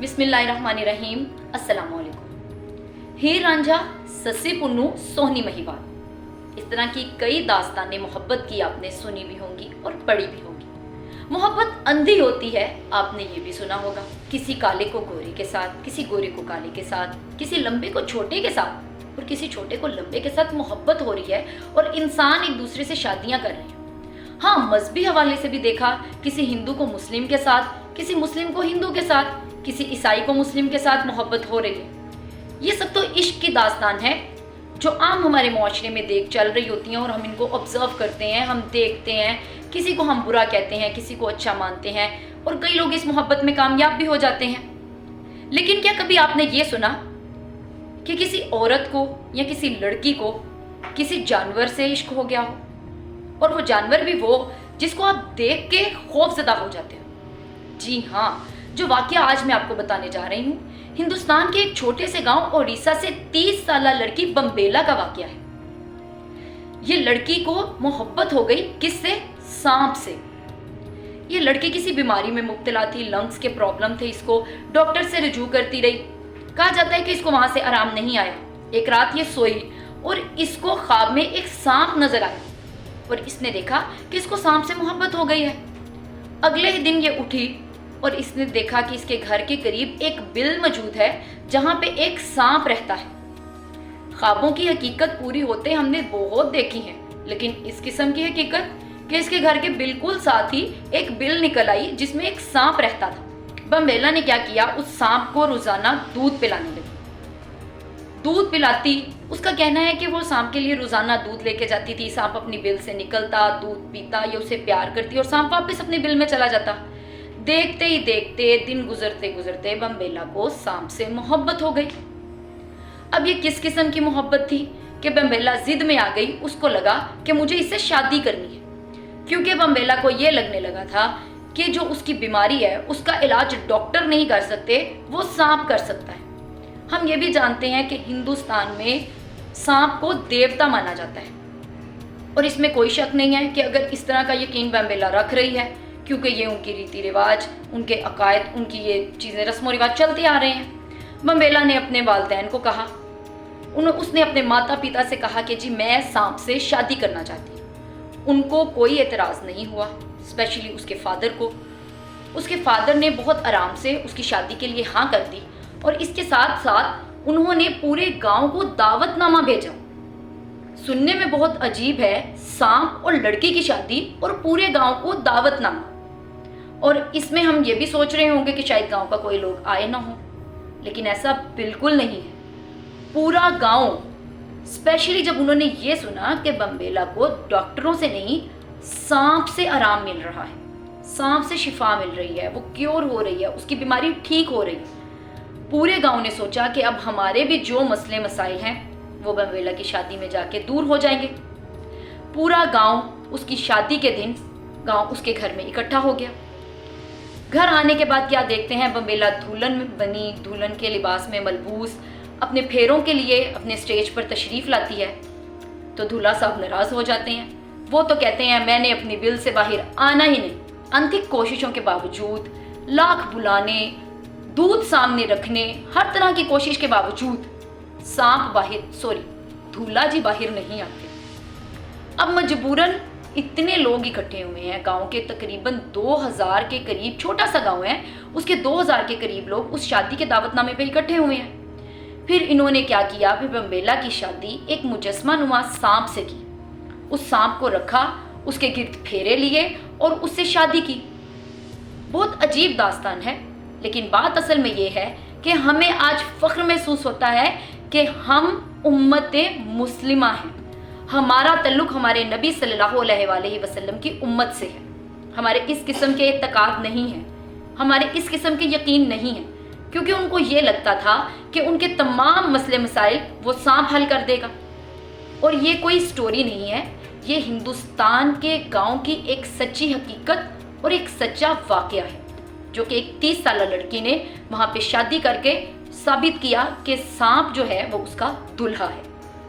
बिस्मिल्लाहिर्रहमानिर्रहीम। अस्सलाम वालेकुम। हीर रांझा, सस्सी पुन्नू, सोहनी महिवाल, इस तरह की कई दास्तानें मोहब्बत की आपने सुनी भी होंगी और पढ़ी भी होंगी। मोहब्बत अंधी होती है, आपने ये भी सुना होगा। किसी काले को गोरे के साथ, किसी गोरे को काले के साथ, किसी लंबे को छोटे के साथ और किसी छोटे को लंबे के साथ मोहब्बत हो रही है और इंसान एक दूसरे से शादियां कर रहे हैं। हाँ, मजहबी हवाले से भी देखा, किसी हिंदू को मुस्लिम के साथ, किसी मुस्लिम को हिंदू के साथ, किसी ईसाई को मुस्लिम के साथ मोहब्बत हो रही है। ये सब तो इश्क की दास्तान है जो आम हमारे मुआशरे में देख चल रही होती हैं और हम इनको ऑब्जर्व करते हैं, हम देखते हैं। किसी को हम बुरा कहते हैं, किसी को अच्छा मानते हैं और कई लोग इस मोहब्बत में कामयाब भी हो जाते हैं। लेकिन क्या कभी आपने ये सुना कि किसी औरत को या किसी लड़की को किसी जानवर से इश्क हो गया हो, और वो जानवर भी वो जिसको आप देख के खौफजदा हो जाते हो? जी हाँ, जो वाकया आज मैं आपको बताने जा रही हूँ, हिंदुस्तान के एक छोटे से गांव ओडिशा से 30 साला लड़की बम्बेला का वाकया है। ये लड़की को मोहब्बत हो गई किससे? सांप से। ये लड़की किसी बीमारी में मुब्तला थी, लंग्स के प्रॉब्लम थे, इसको डॉक्टर से रुजू करती रही। कहा जाता है कि इसको वहां से आराम नहीं आया। एक रात ये सोई और इसको ख्वाब में एक सांप नजर आया और इसने देखा कि इसको सांप से मोहब्बत हो गई है। अगले ही दिन ये उठी और इसने देखा कि इसके घर के करीब एक बिल मौजूद है जहां पे एक सांप रहता है। ख्वाबों की हकीकत पूरी होते हमने बहुत देखी है, लेकिन इस किस्म की हकीकत कि इसके घर के बिल्कुल साथ ही एक बिल निकल आई जिसमें एक सांप रहता था। बम्बेला ने क्या किया, उस सांप को रोजाना दूध पिलाने लगी। दूध पिलाती, उसका कहना है कि वो सांप के लिए रोजाना दूध लेके जाती थी। सांप अपनी बिल से निकलता, दूध पीता, ये उसे प्यार करती और सांप वापस अपनी बिल में चला जाता। देखते ही देखते दिन गुजरते गुजरते बम्बेला को सांप से मोहब्बत हो गई। अब ये किस किस्म की मोहब्बत थी कि बम्बेला जिद में आ गई। उसको लगा कि मुझे इससे शादी करनी है, क्योंकि बम्बेला को ये लगने लगा था कि जो उसकी बीमारी है उसका इलाज डॉक्टर नहीं कर सकते, वो सांप कर सकता है। हम ये भी जानते हैं कि हिंदुस्तान में सांप को देवता माना जाता है और इसमें कोई शक नहीं है कि अगर इस तरह का यकीन बम्बेला रख रही है, क्योंकि ये उनकी रीति रिवाज, उनके अकायद, उनकी ये चीज़ें, रस्म रिवाज चलते आ रहे हैं। बम्बेला ने अपने वालिदैन को कहा, उसने अपने माता पिता से कहा कि जी मैं सांप से शादी करना चाहती हूँ। उनको कोई एतराज़ नहीं हुआ, स्पेशली उसके फादर को। उसके फादर ने बहुत आराम से उसकी शादी के लिए हाँ कर दी और इसके साथ साथ उन्होंने पूरे गांव को दावतनामा भेजा। सुनने में बहुत अजीब है, सांप और लड़की की शादी और पूरे गांव को दावतनामा। और इसमें हम ये भी सोच रहे होंगे कि शायद गांव का कोई लोग आए ना हो, लेकिन ऐसा बिल्कुल नहीं है। पूरा गांव, स्पेशली जब उन्होंने ये सुना कि बम्बेला को डॉक्टरों से नहीं सांप से आराम मिल रहा है, सांप से शिफा मिल रही है, वो क्योर हो रही है, उसकी बीमारी ठीक हो रही है, पूरे गांव ने सोचा कि अब हमारे भी जो मसले मसाइल हैं वो बम्बेला की शादी में जाके दूर हो जाएंगे। पूरा गांव उसकी शादी के दिन गांव उसके घर में इकट्ठा हो गया। घर आने के बाद क्या देखते हैं, बम्बेला दुल्हन बनी, दुल्हन के लिबास में मलबूस अपने फेरों के लिए अपने स्टेज पर तशरीफ लाती है। तो दूल्हा साहब नाराज हो जाते हैं। वो तो कहते हैं मैंने अपनी बिल से बाहर आना ही नहीं। अनथिक कोशिशों के बावजूद, लाख बुलाने, दूध सामने रखने, हर तरह की कोशिश के बावजूद दूल्हा जी बाहर नहीं आते। अब मजबूरन इतने लोग इकट्ठे हुए हैं, गांव के तकरीबन 2000 के करीब, छोटा सा गांव है, उसके 2000 के करीब लोग उस शादी के दावतनामे पे इकट्ठे हुए हैं। फिर इन्होंने क्या किया, फिर बम्बेला की शादी एक मुजस्मा नुमा सांप से की। उस सांप को रखा, उसके गिर्द फेरे लिए और उससे शादी की। बहुत अजीब दास्तान है, लेकिन बात असल में ये है कि हमें आज फख्र महसूस होता है कि हम उम्मत मुस्लिमा हैं। हमारा तल्लुक हमारे नबी सल्लल्लाहु अलैहि वसल्लम की उम्मत से है। हमारे इस किस्म के इत्तेकाद नहीं है, हमारे इस किस्म के यकीन नहीं है, क्योंकि उनको ये लगता था कि उनके तमाम मसले मसाइल वो सांप हल कर देगा। और ये कोई स्टोरी नहीं है, ये हिंदुस्तान के गांव की एक सच्ची हकीकत और एक सच्चा वाकया है, जो कि एक 30 साला लड़की ने वहाँ पे शादी करके साबित किया कि सांप जो है वो उसका दूल्हा है।